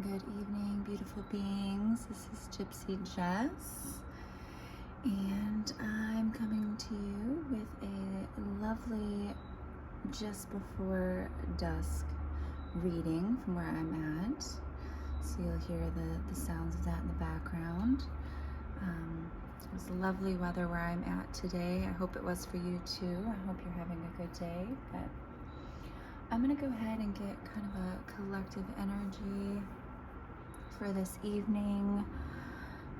Good evening, beautiful beings. This is Gypsy Jess, and I'm coming to you with a lovely just before dusk reading from where I'm at. So you'll hear the sounds of that in the background. It's lovely weather where I'm at today. I hope it was for you too. I hope you're having a good day. But I'm going to go ahead and get kind of a collective energy for this evening.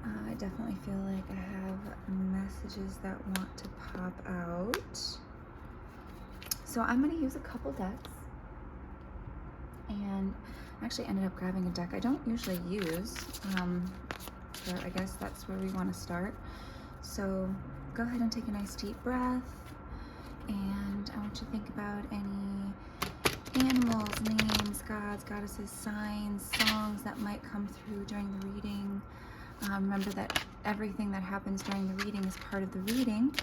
I definitely feel like I have messages that want to pop out. So I'm going to use a couple decks. And I actually ended up grabbing a deck I don't usually use. But I guess that's where we want to start. So go ahead and take a nice deep breath. And I want you to think about any animals, names, gods, goddesses, signs, songs that might come through during the reading. Remember that everything that happens during the reading is part of the reading.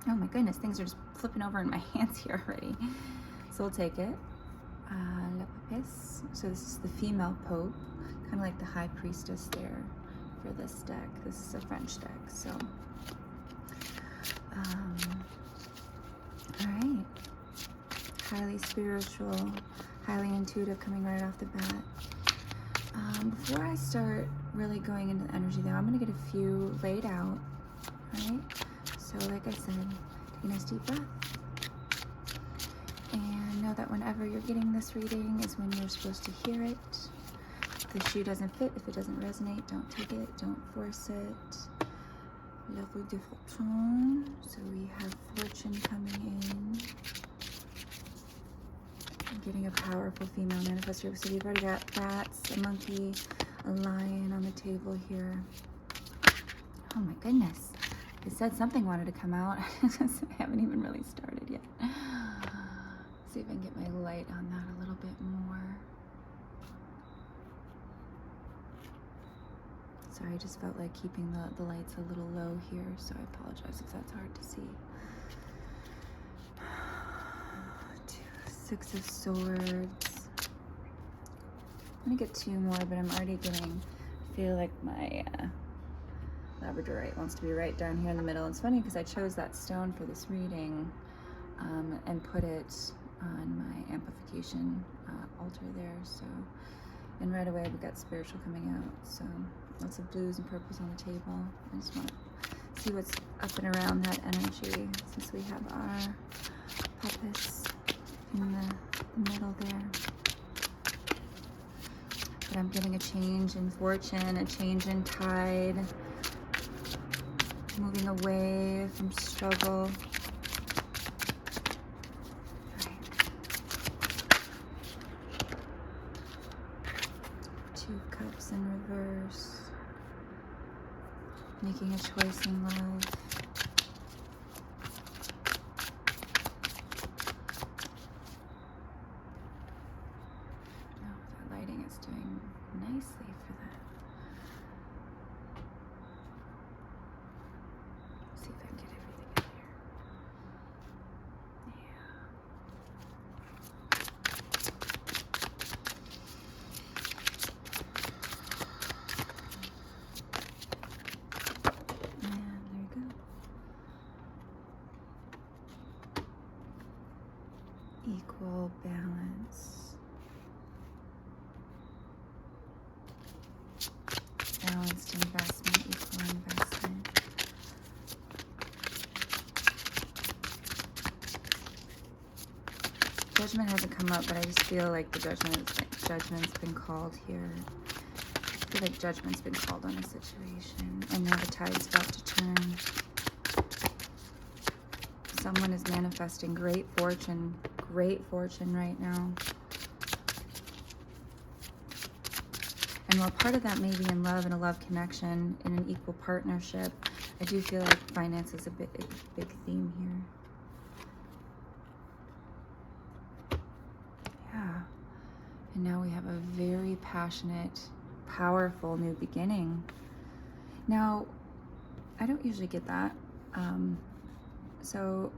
Oh my goodness, things are just flipping over in my hands here already. So we'll take it. La Papesse. So this is the female pope, kind of like the high priestess there for this deck. This is a French deck, so. All right. Highly spiritual, highly intuitive coming right off the bat. Before I start really going into the energy though, I'm going to get a few laid out, right? So like I said, take a nice deep breath. And know that whenever you're getting this reading is when you're supposed to hear it. If the shoe doesn't fit, if it doesn't resonate, don't take it, don't force it. La Roue de Fortune. So we have fortune coming in. Getting a powerful female manifestor. So we've already got bats, a monkey, a lion on the table here. Oh my goodness. It said something wanted to come out. I haven't even really started yet. See if I can get my light on that a little bit more. Sorry, I just felt like keeping the lights a little low here, so I apologize if that's hard to see. Six of Swords. I'm gonna get two more, but I'm already getting, I feel like my labradorite wants to be right down here in the middle. It's funny because I chose that stone for this reading and put it on my amplification altar there. So, and right away we got spiritual coming out. So lots of blues and purples on the table. I just want to see what's up and around that energy since we have our Papesse in the middle there. But I'm getting a change in fortune, a change in tide, moving away from struggle. Right. Two of Cups in reverse. Making a choice in love. Doing nicely for that. See if I can get everything in here. Yeah. And there you go. Equal balance. Balanced investment, equal investment. Judgment hasn't come up, but I just feel like the judgment's been called here. I feel like judgment's been called on a situation, and now the tide's about to turn. Someone is manifesting great fortune right now. And while part of that may be in love and a love connection in an equal partnership, I do feel like finance is a big theme here. Yeah. And now we have a very passionate, powerful new beginning. Now, I don't usually get that. So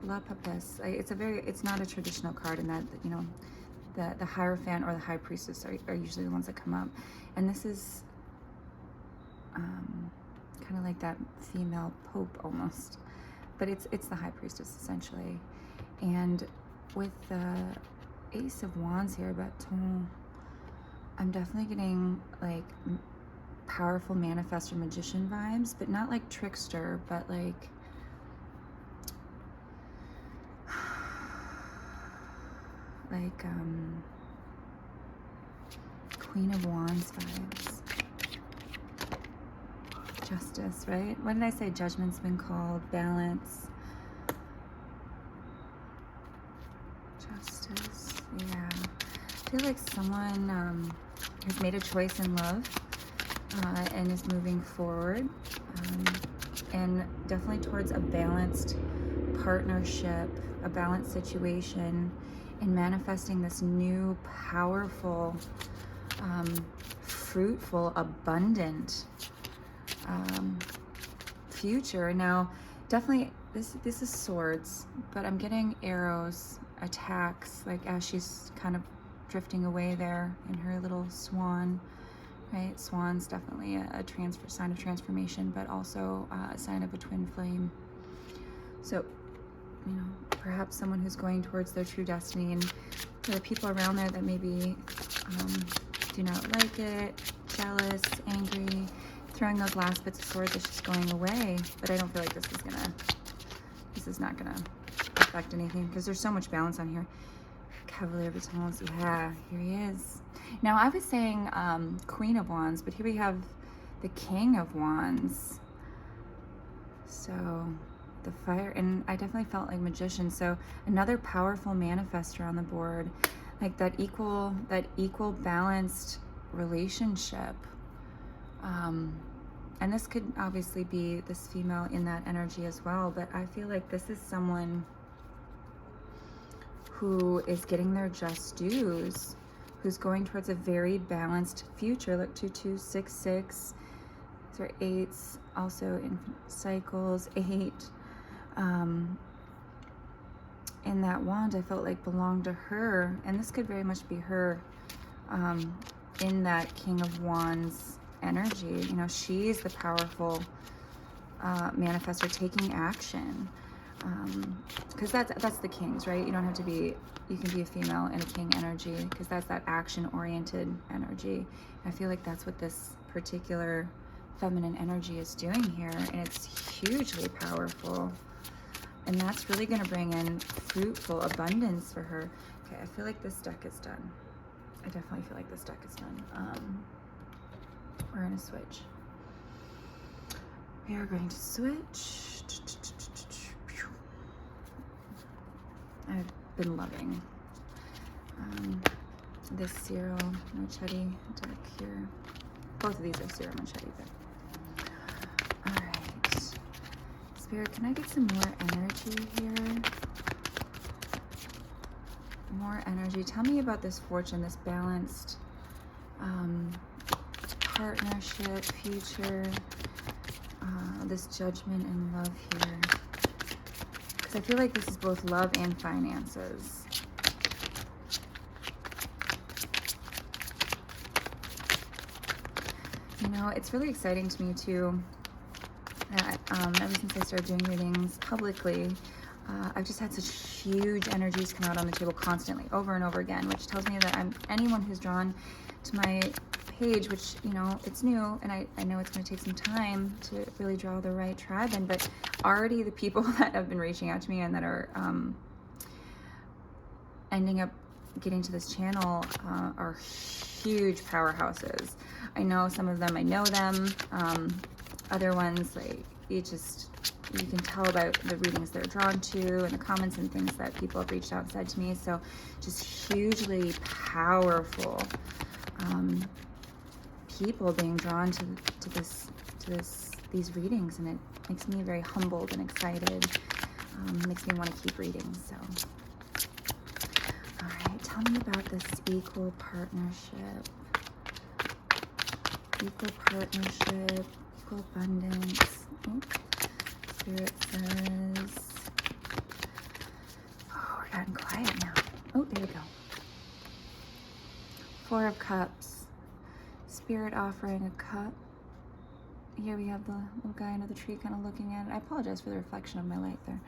La Papesse, it's not a traditional card in that, you know, the Hierophant or the High Priestess are usually the ones that come up. And this is kind of like that female pope almost. But it's the High Priestess essentially. And with the Ace of Wands here, Baton, I'm definitely getting like powerful manifestor magician vibes, but not like trickster, but like Queen of Wands vibes. Justice, right? What did I say? Judgment's been called. Balance. Justice. Yeah. I feel like someone has made a choice in love and is moving forward, and definitely towards a balanced partnership, a balanced situation, and manifesting this new, powerful, fruitful, abundant future. Now, definitely, this is swords, but I'm getting arrows, attacks, like as she's kind of drifting away there in her little swan, right? Swan's definitely a sign of transformation, but also a sign of a twin flame. So, you know, perhaps someone who's going towards their true destiny, and there are people around there that maybe do not like it, jealous, angry, throwing those last bits of swords is just going away. But I don't feel like this is not gonna affect anything, because there's so much balance on here. Cavalier of Batons, yeah, here he is. Now I was saying Queen of Wands, but here we have the King of Wands. So the fire, and I definitely felt like magician. So another powerful manifestor on the board, like that equal balanced relationship. And this could obviously be this female in that energy as well, but I feel like this is someone who is getting their just dues, who's going towards a very balanced future. Look, 2266, these are eights, also in cycles, 8. In that wand, I felt like belonged to her, and this could very much be her in that King of Wands energy. You know, she's the powerful manifestor taking action, because that's the kings, right? You don't have to be, you can be a female in a king energy, because that's that action-oriented energy. I feel like that's what this particular feminine energy is doing here, and it's hugely powerful, and that's really going to bring in fruitful abundance for her. Okay, I feel like this deck is done. I definitely feel like this deck is done. We're going to switch. We are going to switch. I've been loving this Cyril Marchetti deck here. Both of these are Cyril Marchetti, but all right. Spirit, can I get some more energy here? More energy. Tell me about this fortune, this balanced partnership, future, this judgment and love here. Because I feel like this is both love and finances. You know, it's really exciting to me too that ever since I started doing readings publicly, I've just had such huge energies come out on the table constantly, over and over again, which tells me that anyone who's drawn to my page, which, you know, it's new, and I know it's going to take some time to really draw the right tribe in, but already the people that have been reaching out to me and that are ending up getting to this channel are huge powerhouses. I know some of them, I know them. Other ones, like, you can tell about the readings they're drawn to and the comments and things that people have reached out and said to me. So just hugely powerful people being drawn to these readings, and it makes me very humbled and excited. Makes me want to keep reading. So, all right, tell me about this equal partnership, equal abundance. Oh, Spirit says, oh, we're gotten quiet now. Oh, there we go. Four of Cups. Spirit offering a cup. Here we have the little guy under the tree kind of looking at it. I apologize for the reflection of my light there.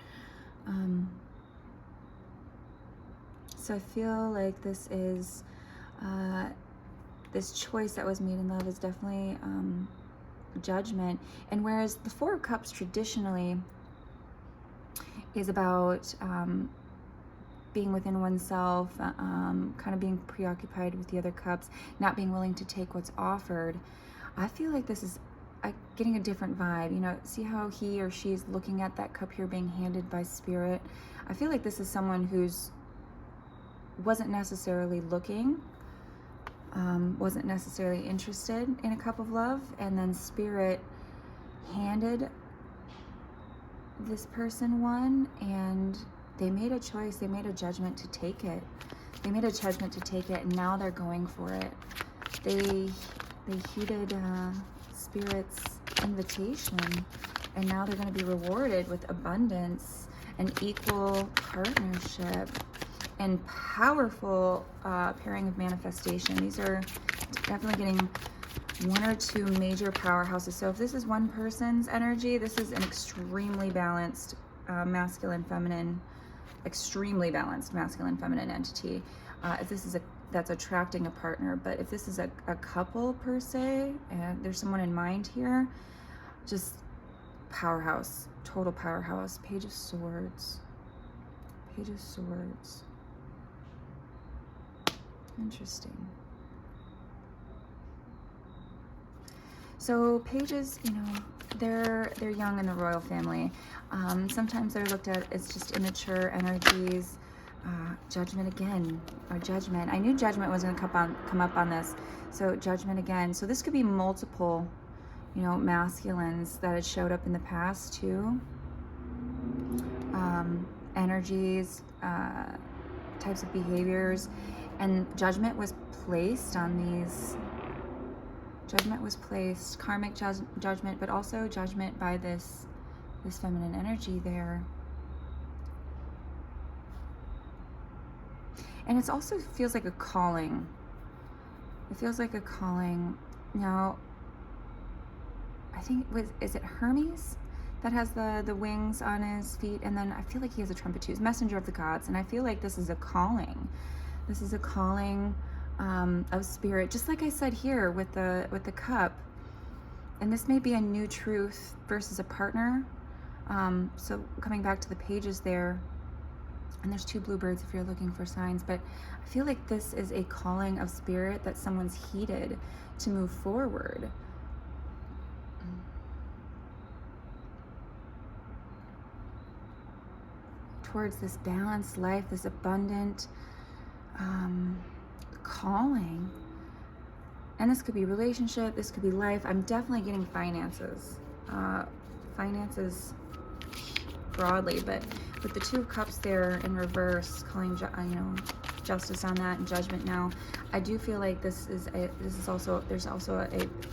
So I feel like this is, this choice that was made in love is definitely judgment. And whereas the Four of Cups traditionally is about being within oneself, kind of being preoccupied with the other cups, not being willing to take what's offered, I feel like this is getting a different vibe. You know, see how he or she's looking at that cup here being handed by Spirit? I feel like this is someone who's wasn't necessarily looking, wasn't necessarily interested in a cup of love, and then Spirit handed this person one, and they made a choice, they made a judgment to take it. They made a judgment to take it, and now they're going for it. They heeded Spirit's invitation, and now they're going to be rewarded with abundance and equal partnership and powerful pairing of manifestation. These are definitely getting one or two major powerhouses. So if this is one person's energy, this is an extremely balanced masculine, feminine, extremely balanced masculine, feminine entity. If this is that's attracting a partner, but if this is a couple per se, and there's someone in mind here, just powerhouse, total powerhouse. Page of Swords. Page of Swords. Interesting. So pages, you know, they're young in the royal family. Sometimes they're looked at as just immature energies. Judgment again, or Judgment. I knew Judgment was going to come up on this. So Judgment again. So this could be multiple, you know, masculines that had showed up in the past too. Energies, types of behaviors, and judgment was placed on these. Judgment was placed, karmic judgment, but also judgment by this feminine energy there. And it also feels like a calling. It feels like a calling. Now, I think, is it Hermes that has the wings on his feet? And then I feel like he has a trumpet too. He's messenger of the gods. And I feel like this is a calling. This is a calling of Spirit, just like I said here with the cup. And this may be a new truth versus a partner. So coming back to the pages there, and there's two bluebirds if you're looking for signs, but I feel like this is a calling of Spirit that someone's heeded to move forward. Towards this balanced life, this abundant calling. And this could be relationship, this could be life. I'm definitely getting finances. Finances broadly, but with the Two of Cups there in reverse, calling justice on that and judgment now, I do feel like there's also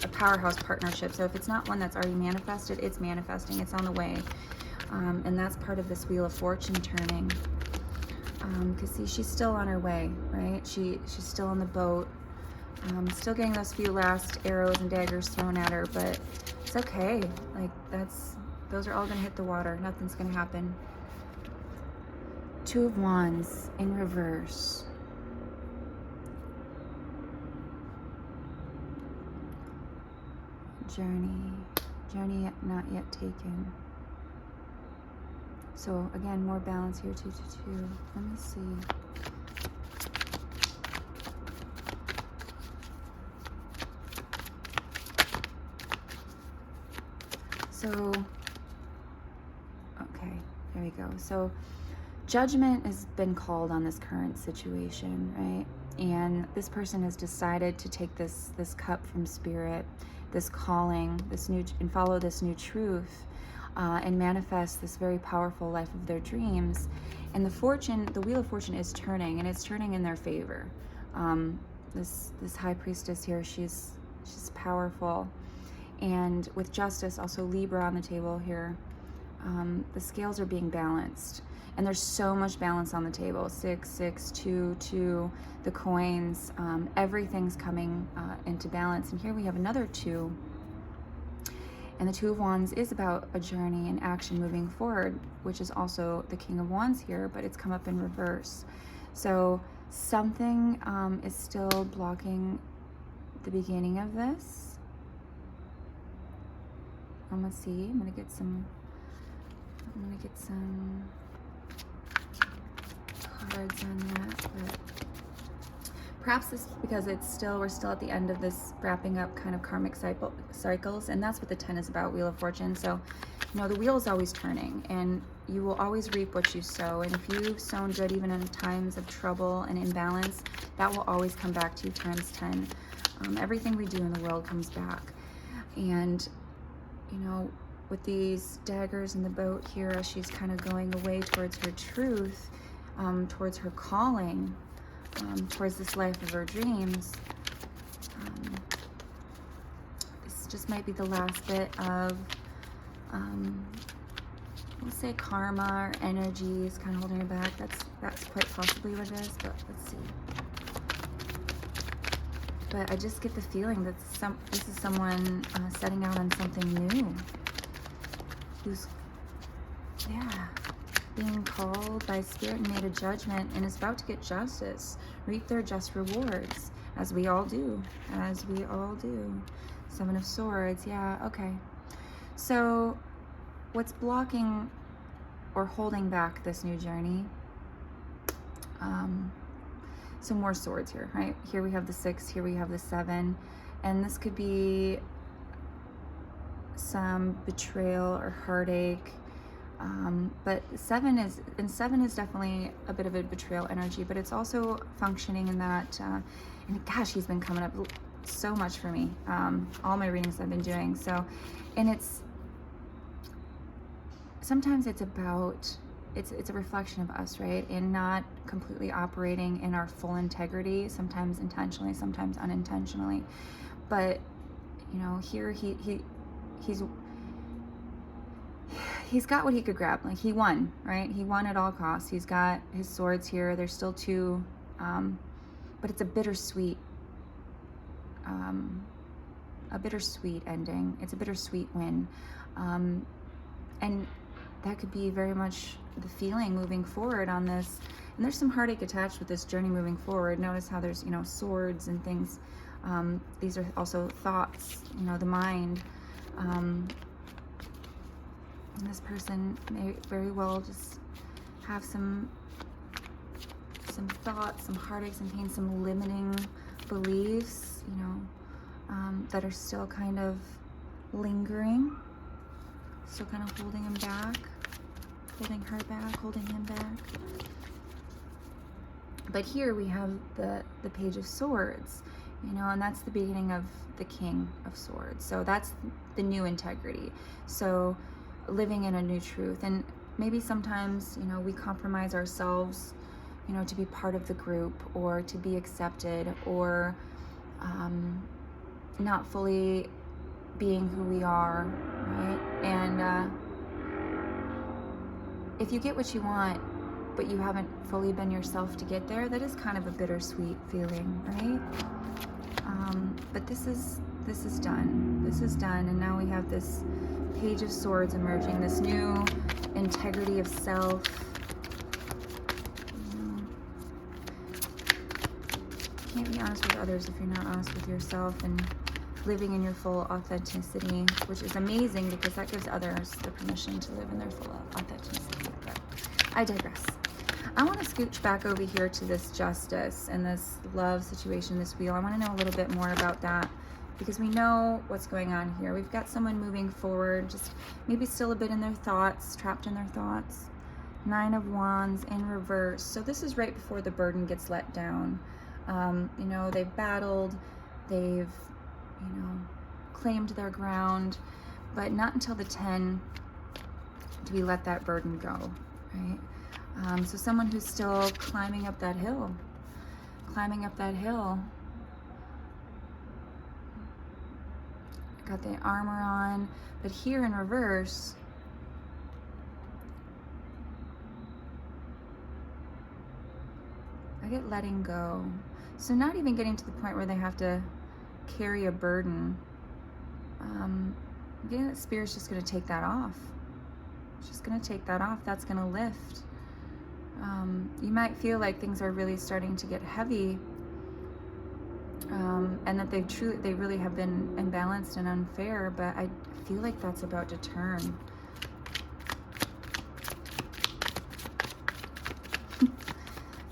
a powerhouse partnership. So if it's not one that's already manifested, it's manifesting, it's on the way. And that's part of this Wheel of Fortune turning. Because see, she's still on her way, right? She's still on the boat. Still getting those few last arrows and daggers thrown at her, but it's okay. Like, those are all gonna hit the water. Nothing's gonna happen. Two of Wands in reverse. Journey not yet taken. So again, more balance here, 2, 2, 2. Let me see. So, okay, there we go. So judgment has been called on this current situation, right? And this person has decided to take this cup from Spirit, this calling, and follow this new truth, and manifest this very powerful life of their dreams. And the Wheel of Fortune is turning, and it's turning in their favor. This High Priestess here, she's powerful. And with justice, also Libra on the table here, the scales are being balanced. And there's so much balance on the table. 6, 6, 2, 2, the coins, everything's coming into balance. And here we have another 2. And the 2 of Wands is about a journey and action moving forward, which is also the King of Wands here, but it's come up in reverse. So something is still blocking the beginning of this. I'm gonna see. I'm gonna get some cards on that, but perhaps this is because we're still at the end of this wrapping up kind of karmic cycles, and that's what the 10 is about, Wheel of Fortune. So, you know, the wheel is always turning, and you will always reap what you sow. And if you've sown good even in times of trouble and imbalance, that will always come back to you times 10. Everything we do in the world comes back. And, you know, with these daggers in the boat here, as she's kind of going away towards her truth, towards her calling, towards this life of her dreams, this just might be the last bit of, let's say, karma or energies kind of holding her back. That's quite possibly what it is, but let's see. But I just get the feeling that this is someone setting out on something new, who's, yeah, being called by spirit and made a judgment and is about to get justice, reap their just rewards, as we all do, as we all do. 7 of Swords, yeah, okay. So what's blocking or holding back this new journey? Some more swords here, right? Here we have the 6, here we have the 7, and this could be some betrayal or heartache. But 7 is definitely a bit of a betrayal energy, but it's also functioning in that, and gosh, he's been coming up so much for me, all my readings I've been doing. So, and sometimes it's about, it's a reflection of us, right? And not completely operating in our full integrity, sometimes intentionally, sometimes unintentionally. But, you know, here he's got what he could grab. Like, he won, right? He won at all costs. He's got his swords here. There's still 2, but it's a bittersweet ending. It's a bittersweet win. And that could be very much the feeling moving forward on this. And there's some heartache attached with this journey moving forward. Notice how there's, you know, swords and things. These are also thoughts, you know, the mind. And this person may very well just have some thoughts, some heartaches and pain, some limiting beliefs, you know, that are still kind of lingering, still kind of holding him back, holding her back, holding him back. But here we have the Page of Swords, you know, and that's the beginning of the King of Swords. So that's the new integrity. So living in a new truth. And maybe sometimes, you know, we compromise ourselves, you know, to be part of the group or to be accepted, or not fully being who we are, right? And if you get what you want, but you haven't fully been yourself to get there, that is kind of a bittersweet feeling, right? But this is done. This is done, and now we have this Page of Swords emerging, this new integrity of self. You can't be honest with others if you're not honest with yourself, and living in your full authenticity, which is amazing because that gives others the permission to live in their full authenticity. But I digress. I want to scooch back over here to this justice and this love situation, this wheel. I want to know a little bit more about that, because we know what's going on here. We've got someone moving forward, just maybe still a bit in their thoughts, trapped in their thoughts. 9 of Wands in reverse. So this is right before the burden gets let down. You know, they've battled, they've, you know, claimed their ground, but not until the 10 do we let that burden go, right? So someone who's still climbing up that hill, got the armor on, but here in reverse, I get letting go. So not even getting to the point where they have to carry a burden. Again, that Spirit's just going to take that off. It's just going to take that off. That's going to lift. You might feel like things are really starting to get heavy, and that they really have been imbalanced and unfair, but I feel like that's about to turn.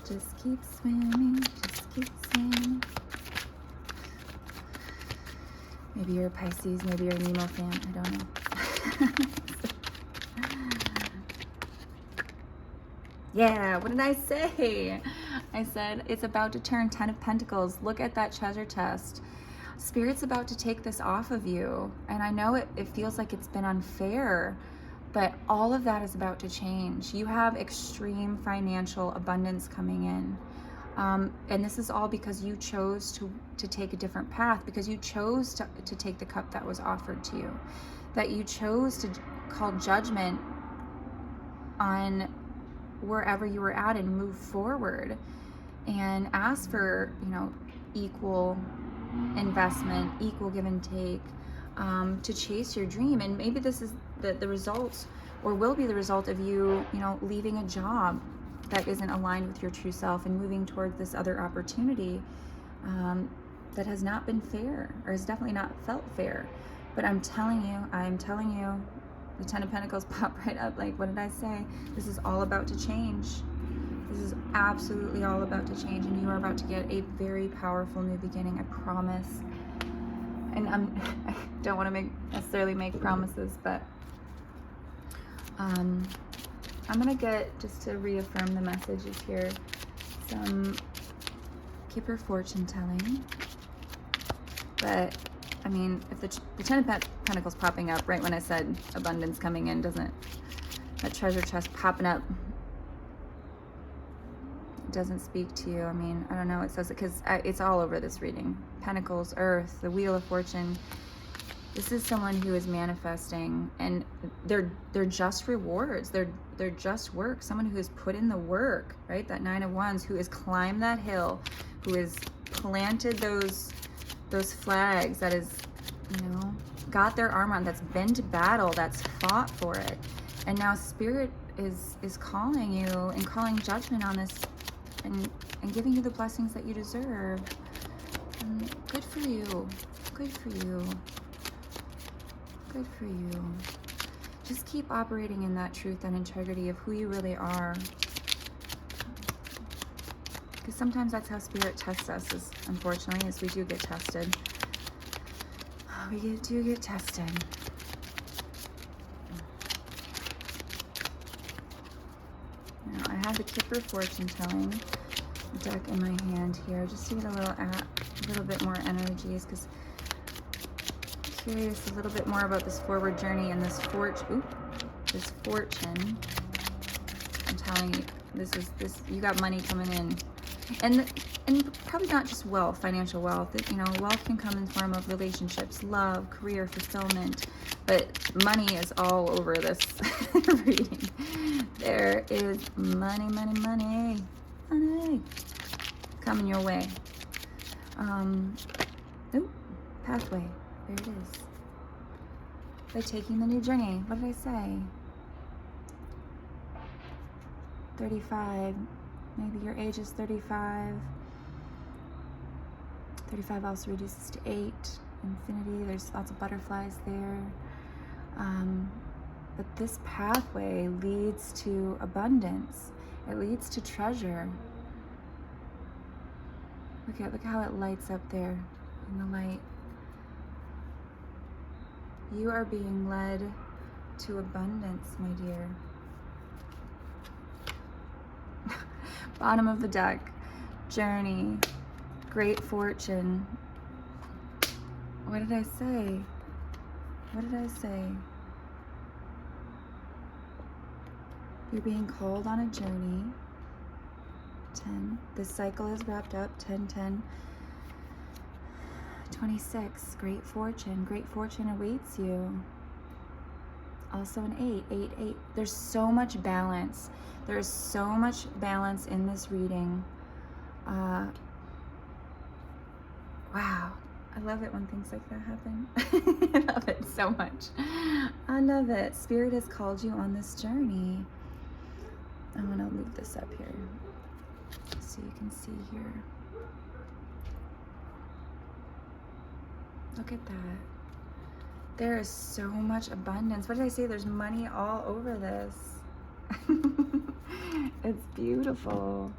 Just keep swimming, just keep swimming. Maybe you're a Pisces, maybe you're a Nemo fan, I don't know. Yeah, what did I say? I said it's about to turn. 10 of Pentacles. Look at that treasure chest. Spirit's about to take this off of you. And I know it feels like it's been unfair, but all of that is about to change. You have extreme financial abundance coming in. And this is all because you chose to take a different path, because you chose to take the cup that was offered to you, that you chose to call judgment on wherever you were at and move forward and ask for, equal investment, equal give and take, to chase your dream. And maybe this is the result, or will be the result of you, leaving a job that isn't aligned with your true self and moving towards this other opportunity that has not been fair, or has definitely not felt fair. But I'm telling you, the 10 of Pentacles pop right up. Like, what did I say? This is all about to change. This is absolutely all about to change, and you are about to get a very powerful new beginning, I promise. And I don't want to necessarily make promises, but I'm going to get, just to reaffirm the messages here, some Keeper fortune telling. But I mean, if the 10 of Pentacles popping up right when I said abundance coming in, that treasure chest popping up doesn't speak to you. I mean, I don't know. It says it because it's all over this reading. Pentacles, Earth, the Wheel of Fortune. This is someone who is manifesting, and they're just rewards. They're just work. Someone who has put in the work, right? That 9 of Wands, who has climbed that hill, who has planted those flags, that is, got their armor on, that's been to battle, that's fought for it. And now Spirit is calling you and calling judgment on this, and giving you the blessings that you deserve. And good for you. Good for you. Good for you. Just keep operating in that truth and integrity of who you really are. Because sometimes that's how Spirit tests us, unfortunately, is we do get tested. We do get tested. Now, I have the Kipper fortune telling deck in my hand here, just to get a little bit more energies, because I'm curious a little bit more about this forward journey and this fortune. I'm telling you, this. You got money coming in. And probably not just wealth, financial wealth. Wealth can come in the form of relationships, love, career, fulfillment. But money is all over this reading. There is money coming your way. Pathway. There it is. By taking the new journey. What did I say? 35. Maybe your age is 35. 35 also reduces to 8. Infinity. There's lots of butterflies there. But this pathway leads to abundance. It leads to treasure. Look how it lights up there in the light. You are being led to abundance, my dear. Bottom of the deck, journey, great fortune. What did I say? What did I say? You're being called on a journey. 10. This cycle is wrapped up. 10, 10. 26. Great fortune. Great fortune awaits you. Also an 8. 8, 8. There's so much balance. There's so much balance in this reading. Wow. I love it when things like that happen. I love it so much. I love it. Spirit has called you on this journey. I'm going to move this up here so you can see here. Look at that. There is so much abundance. What did I say? There's money all over this. It's beautiful.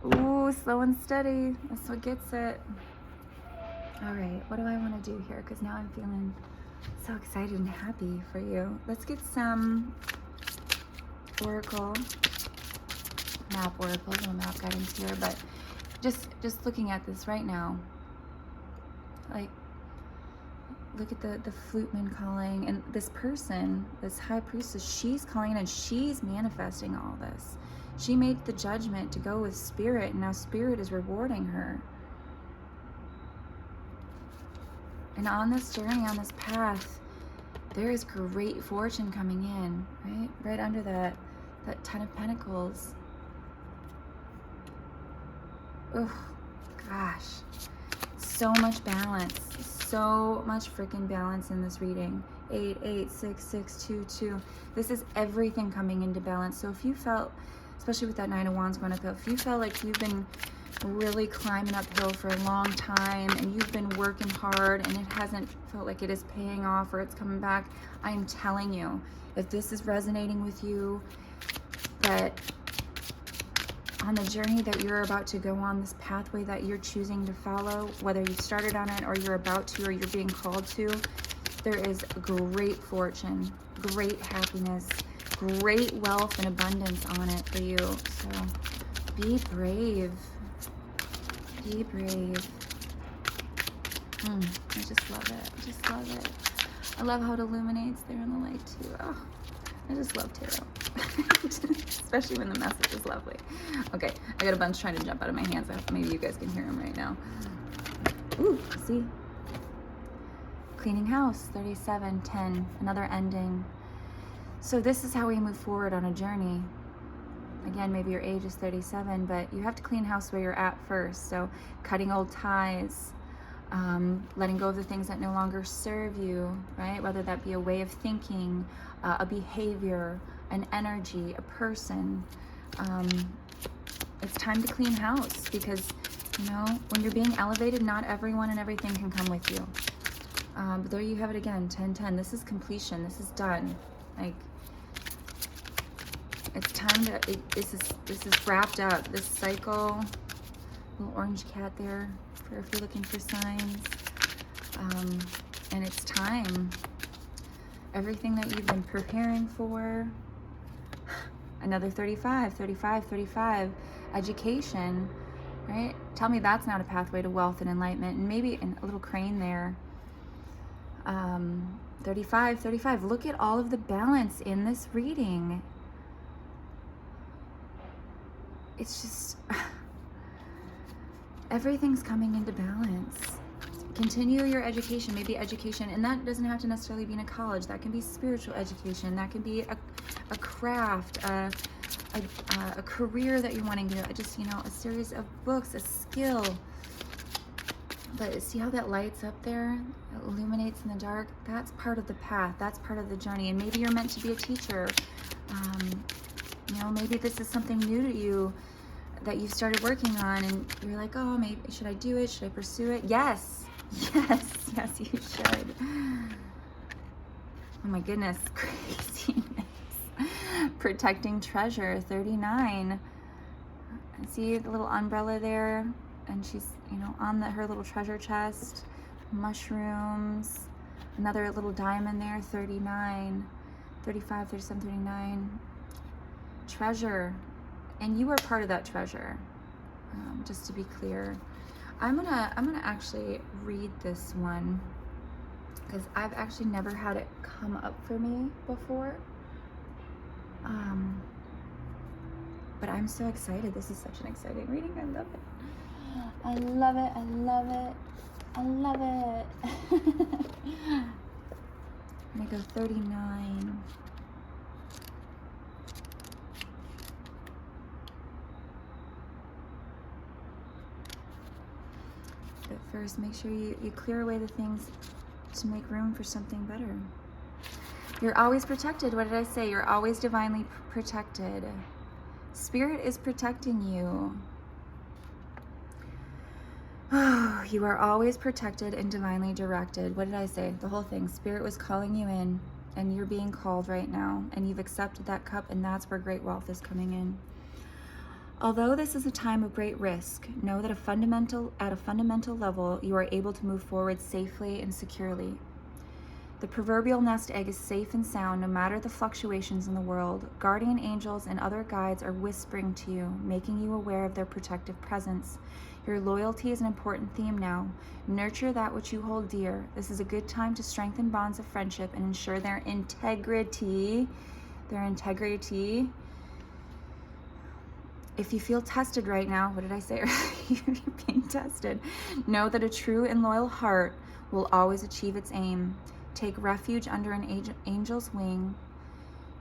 Ooh, slow and steady. That's what gets it. All right, what do I want to do here? Because now I'm feeling so excited and happy for you. Let's get some oracle, little map guidance here. But just looking at this right now, like, look at the fluteman calling, and this person, this high priestess, she's calling in and she's manifesting all this. She made the judgment to go with spirit, and now spirit is rewarding her. And on this journey, on this path, there is great fortune coming in, right? Right under that 10 of Pentacles. Oh, gosh. So much balance. So much freaking balance in this reading. 8, 8, 6, 6, 2, 2. This is everything coming into balance. So if you felt, especially with that Nine of Wands going uphill, if you felt like you've been really climbing uphill for a long time and you've been working hard and it hasn't felt like it is paying off or it's coming back, I am telling you, if this is resonating with you, that on the journey that you're about to go on, this pathway that you're choosing to follow, whether you've started on it or you're about to or you're being called to, there is great fortune, great happiness, great wealth and abundance on it for you. So be brave. Be brave. I just love it. I just love it. I love how it illuminates there in the light too. Oh, I just love tarot. Especially when the message is lovely. Okay, I got a bunch trying to jump out of my hands. I hope maybe you guys can hear them right now. Ooh, see? Cleaning house, 37, 10, another ending. So this is how we move forward on a journey. Again, maybe your age is 37, but you have to clean house where you're at first. So cutting old ties, letting go of the things that no longer serve you, right? Whether that be a way of thinking, a behavior, an energy, a person. It's time to clean house because, you know, when you're being elevated, not everyone and everything can come with you. But there you have it again, 10, 10. This is completion. This is done. Like, it's time to, this is wrapped up. This cycle, little orange cat there for if you're looking for signs. And it's time. Everything that you've been preparing for. Another 35, 35, 35. Education, right? Tell me that's not a pathway to wealth and enlightenment. And maybe a little crane there. 35, 35. Look at all of the balance in this reading. It's just, everything's coming into balance. Continue your education, maybe education, and that doesn't have to necessarily be in a college. That can be spiritual education. That can be a craft, a career that you're wanting to do. Just, you know, a series of books, a skill. But see how that lights up there? It illuminates in the dark. That's part of the path. That's part of the journey. And maybe you're meant to be a teacher. You know, maybe this is something new to you that you've started working on and you're like, oh, maybe, should I do it? Should I pursue it? Yes. Yes. Yes, you should. Oh my goodness. Craziness. Protecting treasure, 39. See the little umbrella there? And she's, you know, on her little treasure chest. Mushrooms. Another little diamond there, 39. 35, 37, 39. Treasure, and you are part of that treasure. Just to be clear, I'm gonna actually read this one because I've actually never had it come up for me before. But I'm so excited. This is such an exciting reading. I love it. I love it. I love it. I love it. I'm gonna go 39. But first, make sure you clear away the things to make room for something better. You're always protected. What did I say? You're always divinely protected. Spirit is protecting you. Oh, you are always protected and divinely directed. What did I say? The whole thing. Spirit was calling you in, and you're being called right now, and you've accepted that cup, and that's where great wealth is coming in. Although this is a time of great risk, know that at a fundamental level, you are able to move forward safely and securely. The proverbial nest egg is safe and sound no matter the fluctuations in the world. Guardian angels and other guides are whispering to you, making you aware of their protective presence. Your loyalty is an important theme now. Nurture that which you hold dear. This is a good time to strengthen bonds of friendship and ensure their integrity. If you feel tested right now, what did I say? You're being tested. Know that a true and loyal heart will always achieve its aim. Take refuge under an angel's wing.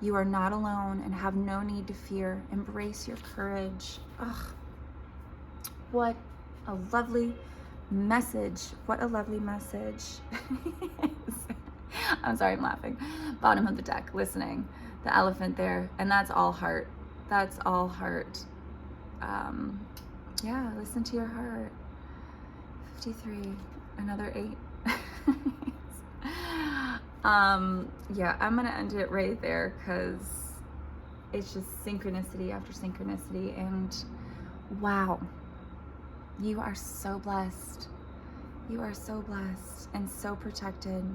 You are not alone and have no need to fear. Embrace your courage. Ugh. What a lovely message. What a lovely message. I'm sorry, I'm laughing. Bottom of the deck, listening. The elephant there. And that's all heart. That's all heart. Yeah, listen to your heart. 53. Another 8. Yeah, I'm gonna end it right there because it's just synchronicity after synchronicity, and wow, you are so blessed. You are so blessed and so protected.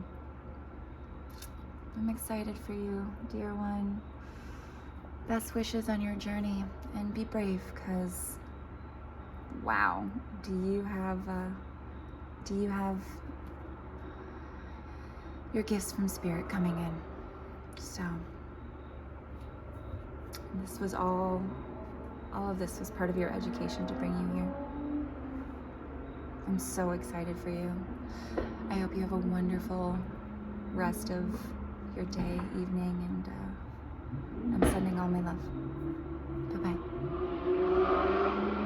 I'm excited for you, dear one. Best wishes on your journey, and be brave because wow, do you have your gifts from Spirit coming in. So this was all of this was part of your education to bring you here. I'm so excited for you. I hope you have a wonderful rest of your day, evening, and I'm sending all my love. Bye-bye.